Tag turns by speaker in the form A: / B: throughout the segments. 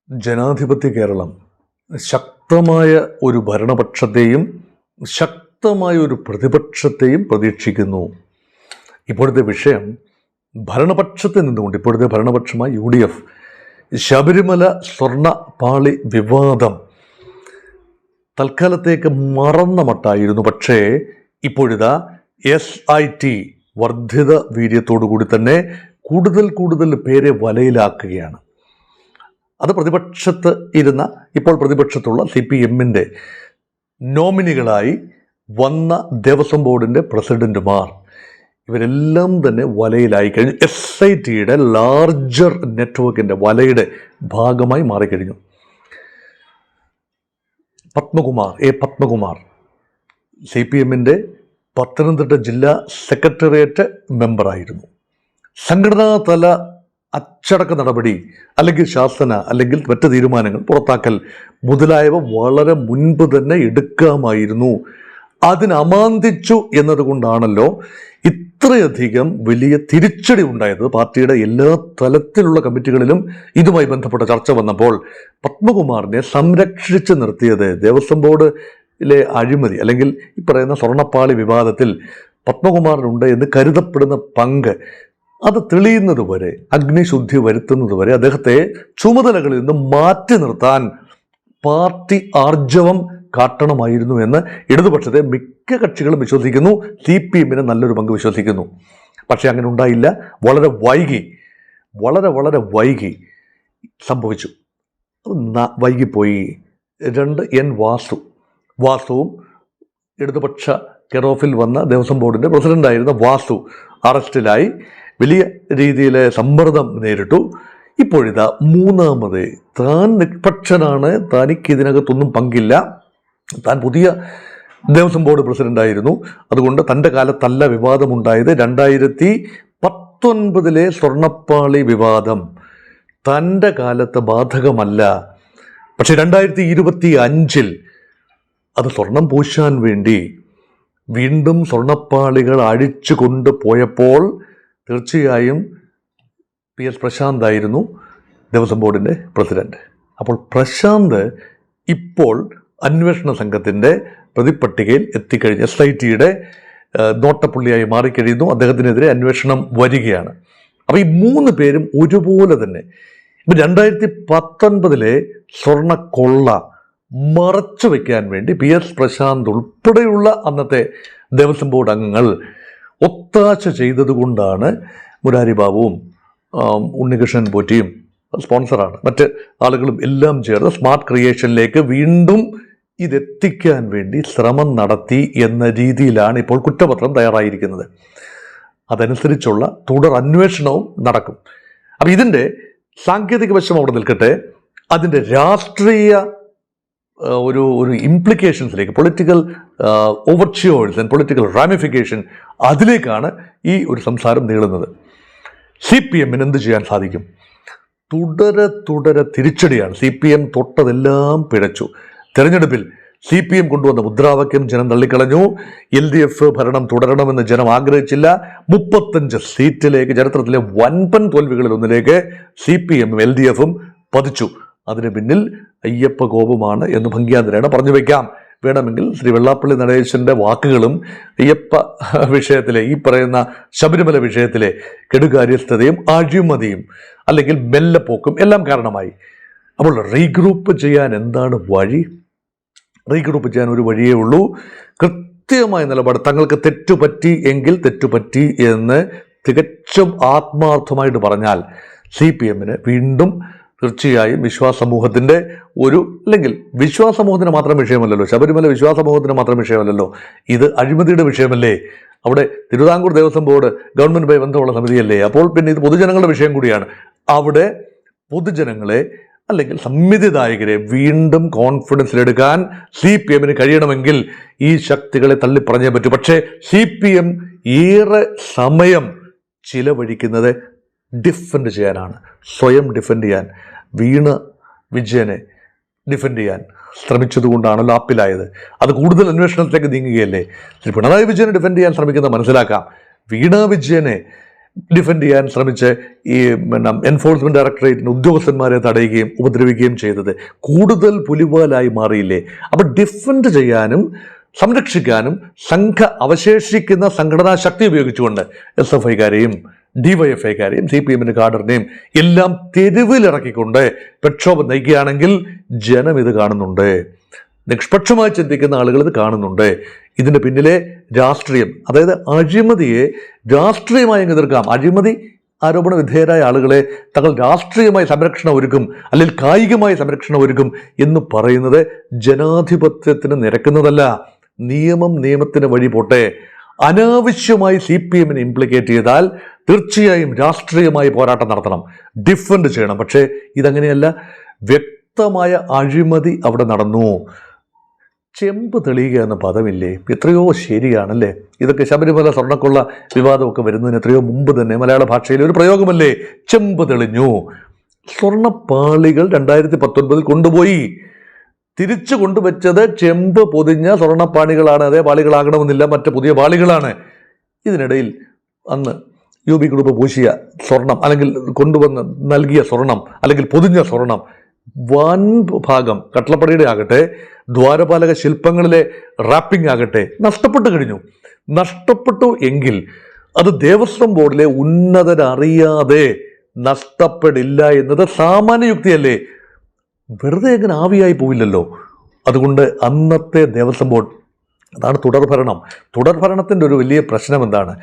A: ജനാധിപത്യ കേരളം ശക്തമായ ഒരു ഭരണപക്ഷത്തെയും ശക്തമായ ഒരു പ്രതിപക്ഷത്തെയും പ്രതീക്ഷിക്കുന്നു. ഇപ്പോഴത്തെ വിഷയം ഭരണപക്ഷത്തിൽ നിന്നുകൊണ്ട് ഇപ്പോഴത്തെ ഭരണപക്ഷമായ UDF ശബരിമല സ്വർണ്ണ പാളി വിവാദം തൽക്കാലത്തേക്ക് മറന്ന മട്ടായിരുന്നു. പക്ഷേ ഇപ്പോഴിതാ SIT വർദ്ധിത വീര്യത്തോടു കൂടി തന്നെ കൂടുതൽ പേരെ വലയിലാക്കുകയാണ്. അത് പ്രതിപക്ഷത്ത് ഇരുന്ന ഇപ്പോൾ പ്രതിപക്ഷത്തുള്ള CPM-ന്റെ നോമിനികളായി വന്ന ദേവസ്വം ബോർഡിൻ്റെ പ്രസിഡന്റുമാർ ഇവരെല്ലാം തന്നെ വലയിലായി കഴിഞ്ഞു. SIT-യുടെ ലാർജർ നെറ്റ്വർക്കിൻ്റെ വലയുടെ ഭാഗമായി മാറിക്കഴിഞ്ഞു. പത്മകുമാർ CPM-ന്റെ പത്തനംതിട്ട ജില്ലാ സെക്രട്ടേറിയറ്റ് മെമ്പറായിരുന്നു. സംഘടനാ തല അച്ചടക്ക നടപടി അല്ലെങ്കിൽ ശാസന അല്ലെങ്കിൽ മറ്റ് തീരുമാനങ്ങൾ പുറത്താക്കൽ മുതലായവ വളരെ മുൻപ് തന്നെ എടുക്കാമായിരുന്നു. അതിന് അമാന്തിച്ചു എന്നതുകൊണ്ടാണല്ലോ ഇത്രയധികം വലിയ തിരിച്ചടി ഉണ്ടായത്. പാർട്ടിയുടെ എല്ലാ തലത്തിലുള്ള കമ്മിറ്റികളിലും ഇതുമായി ബന്ധപ്പെട്ട ചർച്ച വന്നപ്പോൾ പത്മകുമാറിനെ സംരക്ഷിച്ച് നിർത്തിയത് ദേവസ്വം ബോർഡിലെ അഴിമതി അല്ലെങ്കിൽ ഈ പറയുന്ന സ്വർണ്ണപ്പാളി വിവാദത്തിൽ പത്മകുമാറിനുണ്ട് എന്ന് കരുതപ്പെടുന്ന പങ്ക് അത് തെളിയുന്നത് വരെ, അഗ്നിശുദ്ധി വരുത്തുന്നത് വരെ അദ്ദേഹത്തെ ചുമതലകളിൽ നിന്ന് മാറ്റി നിർത്താൻ പാർട്ടി ആർജവം കാട്ടണമായിരുന്നു എന്ന് ഇടതുപക്ഷത്തെ മിക്ക കക്ഷികളും വിശ്വസിക്കുന്നു. CPM-ന് നല്ലൊരു പങ്ക് വിശ്വസിക്കുന്നു. പക്ഷെ അങ്ങനെ ഉണ്ടായില്ല. വളരെ വൈകി സംഭവിച്ചു. വൈകിപ്പോയി. 2 N വാസുവും ഇടതുപക്ഷ കെയർ ഓഫിൽ വന്ന ദേവസ്വം ബോർഡിൻ്റെ പ്രസിഡന്റായിരുന്ന വാസു അറസ്റ്റിലായി. വലിയ രീതിയിൽ സമ്മർദ്ദം നേരിട്ടു. ഇപ്പോഴിതാ മൂന്നാമത് താൻ നിഷ്പക്ഷനാണ്, തനിക്ക് ഇതിനകത്തൊന്നും പങ്കില്ല, താൻ പുതിയ ദേവസ്വം ബോർഡ് പ്രസിഡന്റായിരുന്നു, അതുകൊണ്ട് തൻ്റെ കാലത്തല്ല വിവാദമുണ്ടായത്. 2019 സ്വർണ്ണപ്പാളി വിവാദം തൻ്റെ കാലത്ത് ബാധകമല്ല. പക്ഷെ 2025 അത് സ്വർണം പൂശാൻ വേണ്ടി വീണ്ടും സ്വർണ്ണപ്പാളികൾ അഴിച്ചു കൊണ്ടുപോയപ്പോൾ തീർച്ചയായും PS പ്രശാന്ത് ആയിരുന്നു ദേവസ്വം ബോർഡിൻ്റെ പ്രസിഡന്റ്. അപ്പോൾ പ്രശാന്ത് ഇപ്പോൾ അന്വേഷണ സംഘത്തിൻ്റെ പ്രതിപട്ടികയിൽ എത്തിക്കഴിഞ്ഞ് SIT-യുടെ നോട്ടപ്പുള്ളിയായി മാറിക്കഴിയുന്നു. അദ്ദേഹത്തിനെതിരെ അന്വേഷണം വരികയാണ്. അപ്പോൾ ഈ 3 പേരും ഒരുപോലെ തന്നെ ഇപ്പം 2019 സ്വർണ്ണക്കൊള്ള മറച്ചു വയ്ക്കാൻ വേണ്ടി PS പ്രശാന്ത് ഉൾപ്പെടെയുള്ള അന്നത്തെ ദേവസ്വം ബോർഡ് അംഗങ്ങൾ ഒത്താശ ചെയ്തതുകൊണ്ടാണ് മുരാരി ബാബുവും ഉണ്ണികൃഷ്ണൻ പോറ്റിയും സ്പോൺസറാണ്, മറ്റ് ആളുകളും എല്ലാം ചേർന്ന് സ്മാർട്ട് ക്രിയേഷനിലേക്ക് വീണ്ടും ഇതെത്തിക്കാൻ വേണ്ടി ശ്രമം നടത്തി എന്ന രീതിയിലാണ് ഇപ്പോൾ കുറ്റപത്രം തയ്യാറായിരിക്കുന്നത്. അതനുസരിച്ചുള്ള തുടർ അന്വേഷണവും നടക്കും. അപ്പം ഇതിൻ്റെ സാങ്കേതിക വശം അവിടെ നിൽക്കട്ടെ, അതിൻ്റെ രാഷ്ട്രീയ ഒരു ഇംപ്ലിക്കേഷൻസിലേക്ക്, പൊളിറ്റിക്കൽ ഓവർച്യൂഴ്സ് ആൻഡ് പൊളിറ്റിക്കൽ റാമിഫിക്കേഷൻ, അതിലേക്കാണ് ഈ ഒരു സംസാരം നീളുന്നത്. CPM-ന് എന്ത് ചെയ്യാൻ സാധിക്കും? തുടരെ തിരിച്ചടിയാണ്. CPM തൊട്ടതെല്ലാം പിഴച്ചു. തെരഞ്ഞെടുപ്പിൽ CPM കൊണ്ടുവന്ന മുദ്രാവാക്യം ജനം തള്ളിക്കളഞ്ഞു. LDF ഭരണം തുടരണമെന്ന് ജനം ആഗ്രഹിച്ചില്ല. 35 സീറ്റിലേക്ക്, ചരിത്രത്തിലെ വൻപൻ തോൽവികളിൽ ഒന്നിലേക്ക് CPM-ഉം LDF-ഉം പതിച്ചു. അതിന് പിന്നിൽ അയ്യപ്പ കോപമാണ് എന്ന് ഭംഗ്യാന്തരേണ പറഞ്ഞു വയ്ക്കാം. വേണമെങ്കിൽ ശ്രീ വെള്ളാപ്പള്ളി നടേശൻ്റെ വാക്കുകളും അയ്യപ്പ വിഷയത്തിലെ, ഈ പറയുന്ന ശബരിമല വിഷയത്തിലെ കെടുകാര്യസ്ഥതയും അഴിമതിയും അല്ലെങ്കിൽ മെല്ലപ്പോക്കും എല്ലാം കാരണമായി. അപ്പോൾ റീഗ്രൂപ്പ് ചെയ്യാൻ എന്താണ് വഴി? റീഗ്രൂപ്പ് ചെയ്യാൻ ഒരു വഴിയേ ഉള്ളൂ. കൃത്യമായ നിലപാട്. തങ്ങൾക്ക് തെറ്റുപറ്റി എങ്കിൽ തെറ്റുപറ്റി എന്ന് തികച്ചും ആത്മാർത്ഥമായിട്ട് പറഞ്ഞാൽ CPM-ന് വീണ്ടും തീർച്ചയായും വിശ്വാസമൂഹത്തിൻ്റെ അല്ലെങ്കിൽ വിശ്വാസമൂഹത്തിന് മാത്രം വിഷയമല്ലല്ലോ, ശബരിമല വിശ്വാസമൂഹത്തിന് മാത്രം വിഷയമല്ലല്ലോ, ഇത് അഴിമതിയുടെ വിഷയമല്ലേ? അവിടെ തിരുവിതാംകൂർ ദേവസ്വം ബോർഡ് ഗവൺമെൻറ്റുമായി ബന്ധമുള്ള സമിതിയല്ലേ? അപ്പോൾ പിന്നെ ഇത് പൊതുജനങ്ങളുടെ വിഷയം കൂടിയാണ്. അവിടെ പൊതുജനങ്ങളെ അല്ലെങ്കിൽ സംവിധായകരെ വീണ്ടും കോൺഫിഡൻസിലെടുക്കാൻ CPM-ന് കഴിയണമെങ്കിൽ ഈ ശക്തികളെ തള്ളിപ്പറഞ്ഞേ പറ്റൂ. പക്ഷേ CPM ഏറെ സമയം ചിലവഴിക്കുന്നത് ഡിഫെൻഡ് ചെയ്യാനാണ്, സ്വയം ഡിഫെൻഡ് ചെയ്യാൻ. വീണ വിജയനെ ഡിഫെൻഡ് ചെയ്യാൻ ശ്രമിച്ചതുകൊണ്ടാണല്ലോ ആപ്പിലായത്. അത് കൂടുതൽ അന്വേഷണത്തിലേക്ക് നീങ്ങുകയല്ലേ. ശ്രീ പിണറായി വിജയനെ ഡിഫെൻഡ് ചെയ്യാൻ ശ്രമിക്കുന്നത് മനസ്സിലാക്കാം. വീണ വിജയനെ ഡിഫെൻഡ് ചെയ്യാൻ ശ്രമിച്ച് ഈ എൻഫോഴ്സ്മെന്റ് ഡയറക്ടറേറ്റിന് ഉദ്യോഗസ്ഥന്മാരെ തടയുകയും ഉപദ്രവിക്കുകയും ചെയ്തത് കൂടുതൽ പുലിവാലായി മാറിയില്ലേ? അപ്പം ഡിഫെൻഡ് ചെയ്യാനും സംരക്ഷിക്കാനും അവശേഷിക്കുന്ന സംഘടനാ ശക്തി ഉപയോഗിച്ചുകൊണ്ട് SFIക്കാരെയും DYFIക്കാരെയും CPM കാഡറിനെയും എല്ലാം തെരുവിലിറക്കിക്കൊണ്ട് പ്രക്ഷോഭം നയിക്കുകയാണെങ്കിൽ ജനം ഇത് കാണുന്നുണ്ട്, നിഷ്പക്ഷമായി ചിന്തിക്കുന്ന ആളുകൾ ഇത് കാണുന്നുണ്ട്. ഇതിൻ്റെ പിന്നിലെ രാഷ്ട്രീയം, അതായത് അഴിമതിയെ രാഷ്ട്രീയമായി എതിർക്കാം. അഴിമതി ആരോപണ വിധേയരായ ആളുകളെ തങ്ങൾ രാഷ്ട്രീയമായി സംരക്ഷണം ഒരുക്കും, അല്ലെങ്കിൽ കായികമായി സംരക്ഷണം ഒരുക്കും എന്ന് പറയുന്നത് ജനാധിപത്യത്തിന് നിരക്കുന്നതല്ല. നിയമത്തിന് വഴി പോട്ടെ. അനാവശ്യമായി CPM ഇംപ്ലിക്കേറ്റ് ചെയ്താൽ തീർച്ചയായും രാഷ്ട്രീയമായി പോരാട്ടം നടത്തണം, ഡിഫെൻഡ് ചെയ്യണം. പക്ഷേ ഇതങ്ങനെയല്ല. വ്യക്തമായ അഴിമതി അവിടെ നടന്നു. ചെമ്പ് തെളിയുക എന്ന പദമില്ലേ, എത്രയോ ശരിയാണല്ലേ. ഇതൊക്കെ ശബരിമല സ്വർണ്ണക്കൊള്ള വിവാദമൊക്കെ വരുന്നതിന് എത്രയോ മുമ്പ് തന്നെ മലയാള ഭാഷയിലെ ഒരു പ്രയോഗമല്ലേ, ചെമ്പ് തെളിഞ്ഞു. സ്വർണ്ണപ്പാളികൾ 2019 കൊണ്ടുപോയി, തിരിച്ചു കൊണ്ടുവച്ചത് ചെമ്പ് പൊതിഞ്ഞ സ്വർണ്ണപ്പാളികളാണ്. അതേ പാളികളാകണമെന്നില്ല, മറ്റ് പുതിയ പാളികളാണ്. ഇതിനിടയിൽ അന്ന് UB ഗ്രൂപ്പ് പൂശിയ സ്വർണം, അല്ലെങ്കിൽ കൊണ്ടുവന്ന് നൽകിയ സ്വർണം, അല്ലെങ്കിൽ പൊതിഞ്ഞ സ്വർണം വൻ ഭാഗം കട്ടളപ്പടിയുടെ ആകട്ടെ, ദ്വാരപാലക ശില്പങ്ങളിലെ റാപ്പിംഗ് ആകട്ടെ നഷ്ടപ്പെട്ടു കഴിഞ്ഞു. നഷ്ടപ്പെട്ടു എങ്കിൽ അത് ദേവസ്വം ബോർഡിലെ ഉന്നതരറിയാതെ നഷ്ടപ്പെടില്ല എന്നത് സാമാന്യ യുക്തിയല്ലേ? വെറുതെ എങ്ങനെ ആവിയായി പോയില്ലല്ലോ. അതുകൊണ്ട് അന്നത്തെ ദേവസ്വം ബോർഡ്, അതാണ് തുടർഭരണത്തിൻ്റെ ഒരു വലിയ പ്രശ്നം എന്താണ്?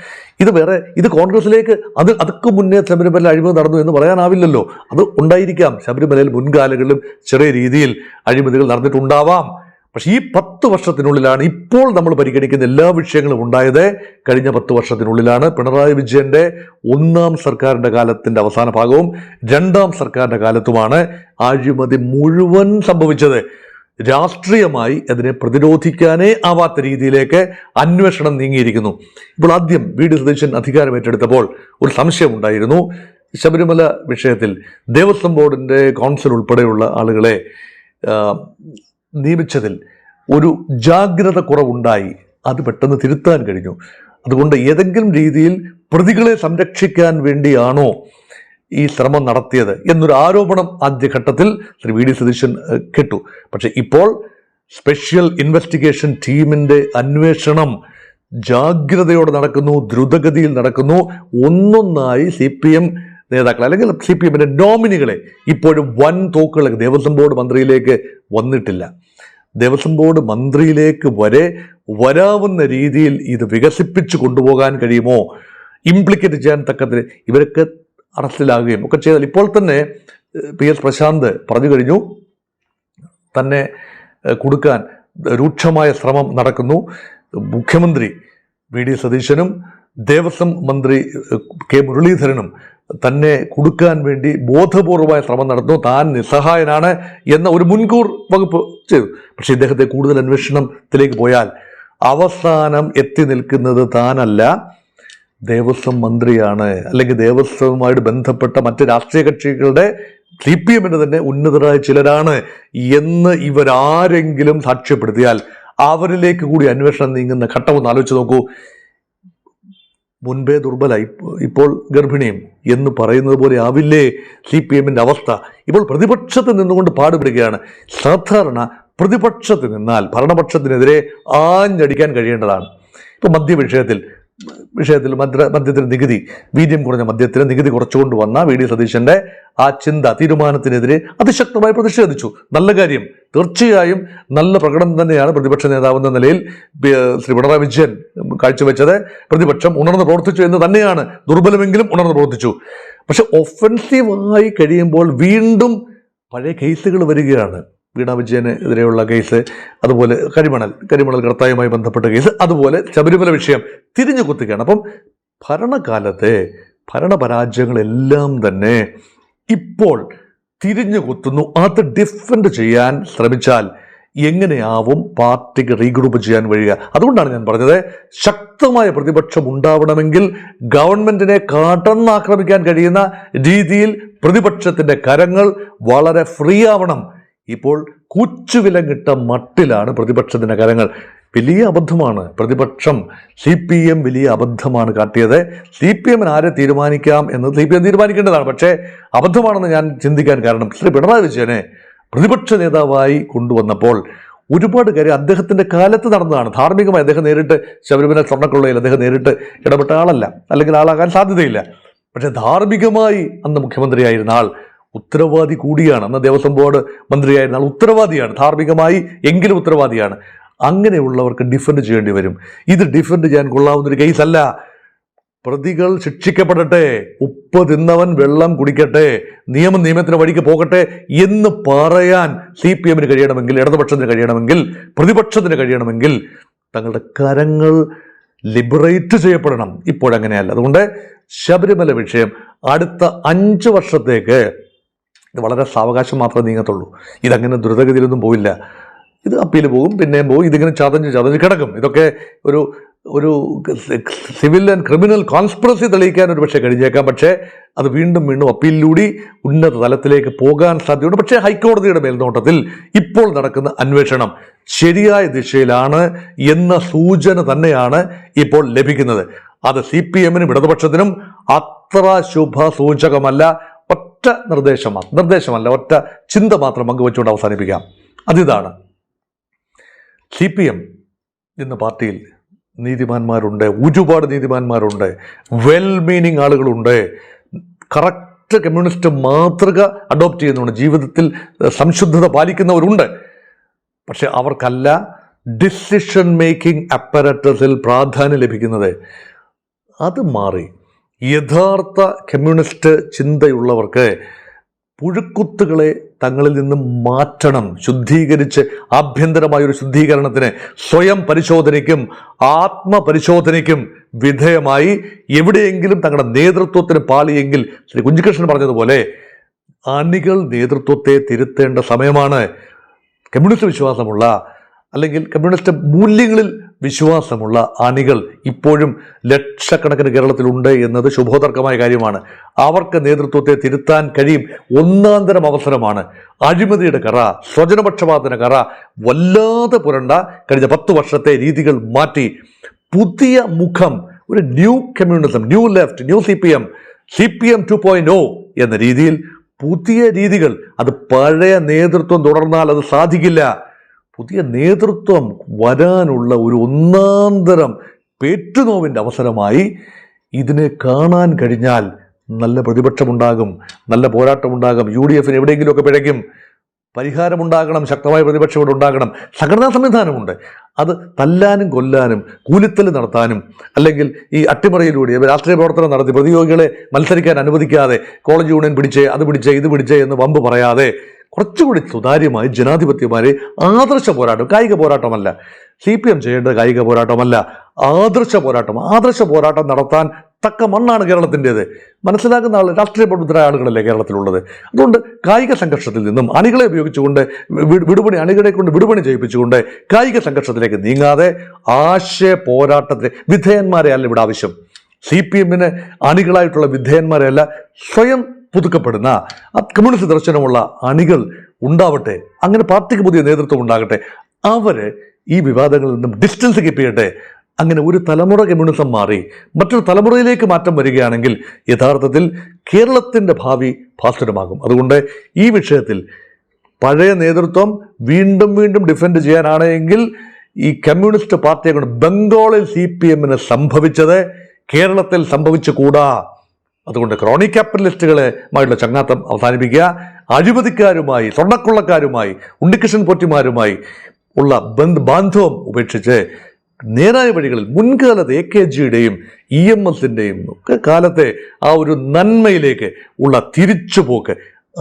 A: ഇത് കോൺഗ്രസിലേക്ക് അതൊക്കെ മുന്നേ ശബരിമല അഴിമതി നടന്നു എന്ന് പറയാനാവില്ലല്ലോ. അത് ഉണ്ടായിരിക്കാം, ശബരിമലയിൽ മുൻകാലങ്ങളിലും ചെറിയ രീതിയിൽ അഴിമതികൾ നടന്നിട്ടുണ്ടാവാം. പക്ഷെ ഈ 10 വർഷത്തിനുള്ളിലാണ് ഇപ്പോൾ നമ്മൾ പരിഗണിക്കുന്ന എല്ലാ വിഷയങ്ങളും ഉണ്ടായത്. കഴിഞ്ഞ 10 വർഷത്തിനുള്ളിലാണ് പിണറായി വിജയന്റെ 1ാം സർക്കാരിന്റെ കാലത്തിന്റെ അവസാന ഭാഗവും 2ാം സർക്കാരിന്റെ കാലത്തുമാണ് അഴിമതി മുഴുവൻ സംഭവിച്ചത്. രാഷ്ട്രീയമായി അതിനെ പ്രതിരോധിക്കാനേ ആവാത്ത രീതിയിലേക്ക് അന്വേഷണം നീങ്ങിയിരിക്കുന്നു. ഇപ്പോൾ ആദ്യം VD സതീശൻ അധികാരം ഏറ്റെടുത്തപ്പോൾ ഒരു സംശയമുണ്ടായിരുന്നു. ശബരിമല വിഷയത്തിൽ ദേവസ്വം ബോർഡിന്റെ കൗൺസിൽ ഉൾപ്പെടെയുള്ള ആളുകളെ നിയമിച്ചതിൽ ഒരു ജാഗ്രത കുറവുണ്ടായി. അത് പെട്ടെന്ന് തിരുത്താൻ കഴിഞ്ഞു. അതുകൊണ്ട് ഏതെങ്കിലും രീതിയിൽ പ്രതികളെ സംരക്ഷിക്കാൻ വേണ്ടിയാണോ ഈ ശ്രമം നടത്തിയത് എന്നൊരു ആരോപണം ആദ്യഘട്ടത്തിൽ ശ്രീ VD സതീശൻ കേട്ടു. പക്ഷെ ഇപ്പോൾ സ്പെഷ്യൽ ഇൻവെസ്റ്റിഗേഷൻ ടീമിന്റെ അന്വേഷണം ജാഗ്രതയോടെ നടക്കുന്നു, ദ്രുതഗതിയിൽ നടക്കുന്നു. ഒന്നൊന്നായി CPM നേതാക്കൾ, അല്ലെങ്കിൽ CPM നോമിനികളെ ഇപ്പോഴും വൻ തോക്കുകൾ ദേവസ്വം ബോർഡ് മന്ത്രിയിലേക്ക് വന്നിട്ടില്ല. ദേവസ്വം ബോർഡ് മന്ത്രിയിലേക്ക് വരെ വരാവുന്ന രീതിയിൽ ഇത് വികസിപ്പിച്ചു കൊണ്ടുപോകാൻ കഴിയുമോ, ഇംപ്ലിക്കേറ്റ് ചെയ്യാൻ തക്കത്തിൽ ഇവരൊക്കെ അറസ്റ്റിലാകുകയും ഒക്കെ ചെയ്താൽ, ഇപ്പോൾ തന്നെ PS പ്രശാന്ത് പറഞ്ഞു കഴിഞ്ഞു, തന്നെ കൊടുക്കാൻ രൂക്ഷമായ ശ്രമം നടക്കുന്നു. മുഖ്യമന്ത്രി VD സതീശനും ദേവസ്വം മന്ത്രി K മുരളീധരനും തന്നെ കൊടുക്കാൻ വേണ്ടി ബോധപൂർവമായ ശ്രമം നടത്തുന്നു. താൻ നിസ്സഹായനാണ് എന്ന ഒരു മുൻകൂർ വകുപ്പ് ചെയ്തു. പക്ഷെ ഇദ്ദേഹത്തെ കൂടുതൽ അന്വേഷണത്തിലേക്ക് പോയാൽ അവസാനം എത്തി നിൽക്കുന്നത് താനല്ല, ദേവസ്വം മന്ത്രിയാണ്, അല്ലെങ്കിൽ ദേവസ്വവുമായിട്ട് ബന്ധപ്പെട്ട മറ്റ് രാഷ്ട്രീയ കക്ഷികളുടെ CPM തന്നെ ഉന്നതരായ ചിലരാണ് എന്ന് ഇവരാരെങ്കിലും സാക്ഷ്യപ്പെടുത്തിയാൽ അവരിലേക്ക് കൂടി അന്വേഷണം നീങ്ങുന്ന ഘട്ടമൊന്ന് ആലോചിച്ച് നോക്കൂ. മുൻപേ ദുർബലായി, ഇപ്പോൾ ഗർഭിണിയും എന്ന് പറയുന്നത് പോലെ ആവില്ലേ CPM അവസ്ഥ? ഇപ്പോൾ പ്രതിപക്ഷത്ത് നിന്നുകൊണ്ട് പാടുപെടുകയാണ്. സാധാരണ പ്രതിപക്ഷത്ത് നിന്നാൽ ഭരണപക്ഷത്തിനെതിരെ ആഞ്ഞടിക്കാൻ കഴിയേണ്ടതാണ്. ഇപ്പോൾ മദ്യത്തിന് നികുതി, വീര്യം കുറഞ്ഞ മദ്യത്തിന് നികുതി കുറച്ചുകൊണ്ട് വന്ന VD സതീശന്റെ ആ തീരുമാനത്തിനെതിരെ അതിശക്തമായി പ്രതിഷേധിച്ചു. നല്ല കാര്യം, തീർച്ചയായും നല്ല പ്രകടനം തന്നെയാണ് പ്രതിപക്ഷ നേതാവെന്ന നിലയിൽ ശ്രീ പിണറായി വിജയൻ കാഴ്ചവെച്ചത്. പ്രതിപക്ഷം ഉണർന്ന് പ്രവർത്തിച്ചു എന്ന് തന്നെയാണ്, ദുർബലമെങ്കിലും ഉണർന്ന് പ്രവർത്തിച്ചു. പക്ഷെ ഒഫൻസീവായി കഴിയുമ്പോൾ വീണ്ടും പഴയ കേസുകൾ വരികയാണ്. വീണ വിജയനെതിരെയുള്ള കേസ്, അതുപോലെ കരിമണൽ കടത്തായുമായി ബന്ധപ്പെട്ട കേസ്, അതുപോലെ ശബരിമല വിഷയം തിരിഞ്ഞു കുത്തുകയാണ്. അപ്പം ഭരണകാലത്തെ ഭരണപരാജയങ്ങളെല്ലാം തന്നെ ഇപ്പോൾ തിരിഞ്ഞു കുത്തുന്നു. അത് ഡിഫെൻഡ് ചെയ്യാൻ ശ്രമിച്ചാൽ എങ്ങനെയാവും പാർട്ടിക്ക് റീഗ്രൂപ്പ് ചെയ്യാൻ കഴിയുക? അതുകൊണ്ടാണ് ഞാൻ പറഞ്ഞത്, ശക്തമായ പ്രതിപക്ഷം ഉണ്ടാവണമെങ്കിൽ ഗവൺമെന്റിനെ കടന്നാക്രമിക്കാൻ കഴിയുന്ന രീതിയിൽ പ്രതിപക്ഷത്തിന്റെ കരങ്ങൾ വളരെ ഫ്രീ ആവണം. ഇപ്പോൾ കൂച്ചുവിലങ്ങിട്ട മട്ടിലാണ് പ്രതിപക്ഷത്തിന്റെ കരങ്ങൾ. വലിയ അബദ്ധമാണ് പ്രതിപക്ഷം. CPM വലിയ അബദ്ധമാണ് കാട്ടിയത്. CPM ആരെ തീരുമാനിക്കാം എന്നത് CPM തീരുമാനിക്കേണ്ടതാണ്. പക്ഷേ അബദ്ധമാണെന്ന് ഞാൻ ചിന്തിക്കാൻ കാരണം ശ്രീ പിണറായി വിജയനെ പ്രതിപക്ഷ നേതാവായി കൊണ്ടുവന്നപ്പോൾ ഒരുപാട് കാര്യം അദ്ദേഹത്തിൻ്റെ കാലത്ത് നടന്നതാണ്. ധാർമ്മികമായി അദ്ദേഹം നേരിട്ട് ശബരിമല സ്വർണ്ണക്കൊള്ളയിൽ അദ്ദേഹം നേരിട്ട് ഇടപെട്ട ആളല്ല, അല്ലെങ്കിൽ ആളാകാൻ സാധ്യതയില്ല. പക്ഷെ ധാർമ്മികമായി അന്ന് മുഖ്യമന്ത്രിയായിരുന്ന ആൾ ഉത്തരവാദി കൂടിയാണ്. അന്ന് ദേവസ്വം ബോർഡ് മന്ത്രിയായിരുന്ന ആൾ ഉത്തരവാദിയാണ്. ധാർമ്മികമായി എങ്കിലും ഉത്തരവാദിയാണ്. അങ്ങനെയുള്ളവർക്ക് ഡിഫെൻഡ് ചെയ്യേണ്ടി വരും. ഇത് ഡിഫെൻഡ് ചെയ്യാൻ കൊള്ളാവുന്നൊരു കേസല്ല. പ്രതികൾ ശിക്ഷിക്കപ്പെടട്ടെ, ഉപ്പ് തിന്നവൻ വെള്ളം കുടിക്കട്ടെ, നിയമത്തിന് വഴിക്ക് പോകട്ടെ എന്ന് പറയാൻ CPM കഴിയണമെങ്കിൽ, ഇടതുപക്ഷത്തിന് കഴിയണമെങ്കിൽ, പ്രതിപക്ഷത്തിന് കഴിയണമെങ്കിൽ തങ്ങളുടെ കരങ്ങൾ ലിബറേറ്റ് ചെയ്യപ്പെടണം. ഇപ്പോഴങ്ങനെയല്ല. അതുകൊണ്ട് ശബരിമല വിഷയം അടുത്ത 5 വർഷത്തേക്ക് ഇത് വളരെ സാവകാശം മാത്രമേ നീങ്ങത്തുള്ളൂ. ഇതങ്ങനെ ദ്രുതഗതിയിലൊന്നും പോയില്ല. ഇത് അപ്പീൽ പോകും, പിന്നെയും പോകും. ഇതിങ്ങനെ ചതഞ്ഞ് കിടക്കും. ഇതൊക്കെ ഒരു സിവിൽ ആൻഡ് ക്രിമിനൽ കോൺസ്പിറസി തെളിയിക്കാൻ ഒരു പക്ഷേ കഴിഞ്ഞേക്കാം. പക്ഷേ അത് വീണ്ടും അപ്പീലിലൂടെ ഉന്നത തലത്തിലേക്ക് പോകാൻ സാധ്യതയുണ്ട്. പക്ഷേ ഹൈക്കോടതിയുടെ മേൽനോട്ടത്തിൽ ഇപ്പോൾ നടക്കുന്ന അന്വേഷണം ശരിയായ ദിശയിലാണ് എന്ന സൂചന തന്നെയാണ് ഇപ്പോൾ ലഭിക്കുന്നത്. അത് CPM-നും ഇടതുപക്ഷത്തിനും അത്ര ശുഭസൂചകമല്ല. ഒറ്റ നിർദ്ദേശമല്ല, ഒറ്റ ചിന്ത മാത്രം പങ്കുവച്ചുകൊണ്ട് അവസാനിപ്പിക്കാം. അതിതാണ്, CPM എന്ന പാർട്ടിയിൽ നീതിമാന്മാരുണ്ട്, ഒരുപാട് നീതിമാന്മാരുണ്ട്, വെൽ മീനിങ് ആളുകളുണ്ട്, കറക്റ്റ് കമ്മ്യൂണിസ്റ്റ് മാതൃക അഡോപ്റ്റ് ചെയ്യുന്നുണ്ട്, ജീവിതത്തിൽ സംശുദ്ധത പാലിക്കുന്നവരുണ്ട്. പക്ഷെ അവർക്കല്ല ഡിസിഷൻ മേക്കിംഗ് അപ്പറേറ്റസിൽ പ്രാധാന്യം ലഭിക്കുന്നത്. അത് മാറി യഥാർത്ഥ കമ്മ്യൂണിസ്റ്റ് ചിന്തയുള്ളവർക്ക് പുഴുക്കുത്തുകളെ തങ്ങളിൽ നിന്നും മാറ്റണം. ശുദ്ധീകരിച്ച് ആഭ്യന്തരമായൊരു ശുദ്ധീകരണത്തിന്, സ്വയം പരിശോധനയ്ക്കും ആത്മപരിശോധനയ്ക്കും വിധേയമായി എവിടെയെങ്കിലും തങ്ങളുടെ നേതൃത്വത്തിന് പാളിയെങ്കിൽ ശ്രീ കുഞ്ഞികൃഷ്ണൻ പറഞ്ഞതുപോലെ അണികൾ നേതൃത്വത്തെ തിരുത്തേണ്ട സമയമാണ്. കമ്മ്യൂണിസ്റ്റ് വിശ്വാസമുള്ള, അല്ലെങ്കിൽ കമ്മ്യൂണിസ്റ്റ് മൂല്യങ്ങളിൽ വിശ്വാസമുള്ള അണികൾ ഇപ്പോഴും ലക്ഷക്കണക്കിന് കേരളത്തിലുണ്ട് എന്നത് ശുഭോദർക്കമായ കാര്യമാണ്. അവർക്ക് നേതൃത്വത്തെ തിരുത്താൻ കഴിയും. ഒന്നാന്തരം അവസരമാണ്. അഴിമതിയുടെ കറ, സ്വജനപക്ഷപാതത്തിന്റെ കറ വല്ലാതെ പുരണ്ട കഴിഞ്ഞ 10 വർഷത്തെ രീതികൾ മാറ്റി പുതിയ മുഖം, ഒരു new communism, new left, new CPM 2.0 എന്ന രീതിയിൽ പുതിയ രീതികൾ. അത് പഴയ നേതൃത്വം തുടർന്നാൽ അത് സാധിക്കില്ല. പുതിയ നേതൃത്വം വരാനുള്ള ഒരു ഒന്നാന്തരം പേറ്റുനോവിൻ്റെ അവസരമായി ഇതിനെ കാണാൻ കഴിഞ്ഞാൽ നല്ല പ്രതിപക്ഷമുണ്ടാകും, നല്ല പോരാട്ടമുണ്ടാകും. UDF-ന് എവിടെയെങ്കിലുമൊക്കെ പിഴയ്ക്കും, പരിഹാരമുണ്ടാകണം, ശക്തമായ പ്രതിപക്ഷം ഇവിടെ ഉണ്ടാകണം. സംഘടനാ സംവിധാനമുണ്ട്. അത് തല്ലാനും കൊല്ലാനും കൂലിത്തല് നടത്താനും, അല്ലെങ്കിൽ ഈ അട്ടിമറിയിലൂടെ രാഷ്ട്രീയ പ്രവർത്തനം നടത്തി പ്രതിയോഗികളെ മത്സരിക്കാൻ അനുവദിക്കാതെ കോളേജ് യൂണിയൻ പിടിച്ചേ, അത് പിടിച്ചേ, ഇത് പിടിച്ചേ എന്ന് വമ്പ് പറയാതെ കുറച്ചുകൂടി സുതാര്യമായി ജനാധിപത്യമാരെ ആദർശ പോരാട്ടം, കായിക പോരാട്ടമല്ല. CPM ചെയ്യേണ്ടത് കായിക പോരാട്ടമല്ല, ആദർശ പോരാട്ടം നടത്താൻ തക്ക മണ്ണാണ് കേരളത്തിൻ്റെത്. മനസ്സിലാക്കുന്ന ആൾ, രാഷ്ട്രീയ പ്രബുദ്ധരായ ആളുകളല്ലേ കേരളത്തിലുള്ളത്. അതുകൊണ്ട് കായിക സംഘർഷത്തിൽ നിന്നും അണികളെ ഉപയോഗിച്ചുകൊണ്ട് അണികളെ കൊണ്ട് വിടുപണി ചെയ്യിപ്പിച്ചുകൊണ്ട് കായിക സംഘർഷത്തിലേക്ക് നീങ്ങാതെ ആശയ പോരാട്ടത്തിന് വിധേയന്മാരെ അല്ല ഇവിടെ ആവശ്യം. CPM-ന് അണികളായിട്ടുള്ള വിധേയന്മാരെയല്ല, സ്വയം പുതുക്കപ്പെടുന്ന കമ്മ്യൂണിസ്റ്റ് ദർശനമുള്ള അണികൾ ഉണ്ടാവട്ടെ. അങ്ങനെ പാർട്ടിക്ക് പുതിയ നേതൃത്വം ഉണ്ടാകട്ടെ. അവര് ഈ വിവാദങ്ങളിൽ നിന്നും ഡിസ്റ്റൻസ് കീപ്പ് ചെയ്യട്ടെ. അങ്ങനെ ഒരു തലമുറ കമ്മ്യൂണിസം മാറി മറ്റൊരു തലമുറയിലേക്ക് മാറ്റം വരികയാണെങ്കിൽ യഥാർത്ഥത്തിൽ കേരളത്തിൻ്റെ ഭാവി ഭാസുരമാകും. അതുകൊണ്ട് ഈ വിഷയത്തിൽ പഴയ നേതൃത്വം വീണ്ടും ഡിഫെൻഡ് ചെയ്യാനാണ് എങ്കിൽ ഈ കമ്മ്യൂണിസ്റ്റ് പാർട്ടിയെ കൊണ്ട് ബംഗാളിൽ CPM-ന് സംഭവിച്ചത് കേരളത്തിൽ സംഭവിച്ചുകൂടാ. അതുകൊണ്ട് ക്രോണിക് ക്യാപിറ്റലിസ്റ്റുകളുമായുള്ള ചങ്ങാത്തം അവസാനിപ്പിക്കുക. അഴിമതിക്കാരുമായി, സ്വർണ്ണക്കൊള്ളക്കാരുമായി, ഉണ്ണികൃഷ്ണൻ പോറ്റിമാരുമായി ഉള്ള ബാന്ധവം ഉപേക്ഷിച്ച് നേരായ വഴികളിൽ മുൻകാലത്ത് AKGയുടെയും EMSൻ്റെയും ഒക്കെ കാലത്തെ ആ ഒരു നന്മയിലേക്ക് ഉള്ള തിരിച്ചുപോക്ക്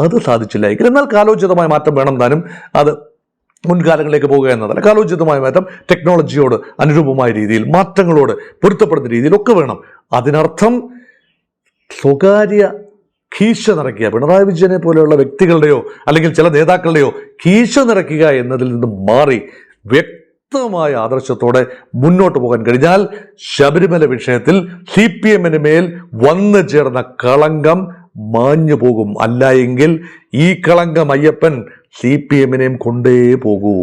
A: അത് സാധിച്ചില്ല എങ്കിൽ, എന്നാൽ കാലോചിതമായ മാറ്റം വേണം താനും. അത് മുൻകാലങ്ങളിലേക്ക് പോകുക എന്നതല്ല, കാലോചിതമായ മാറ്റം ടെക്നോളജിയോട് അനുരൂപമായ രീതിയിൽ, മാറ്റങ്ങളോട് പൊരുത്തപ്പെടുന്ന രീതിയിലൊക്കെ വേണം. അതിനർത്ഥം സ്വകാര്യ കീശ നിറയ്ക്കുക, പിണറായി വിജയനെ പോലെയുള്ള വ്യക്തികളുടെയോ അല്ലെങ്കിൽ ചില നേതാക്കളുടെയോ കീശ നിറയ്ക്കുക എന്നതിൽ നിന്നും മാറി വ്യക്തമായ ആദർശത്തോടെ മുന്നോട്ട് പോകാൻ കഴിഞ്ഞാൽ ശബരിമല വിഷയത്തിൽ CPM-ന് മേൽ വന്നു ചേർന്ന കളങ്കം മാഞ്ഞു പോകും. അല്ല എങ്കിൽ ഈ കളങ്കം അയ്യപ്പൻ CPM-നെയും കൊണ്ടേ പോകൂ.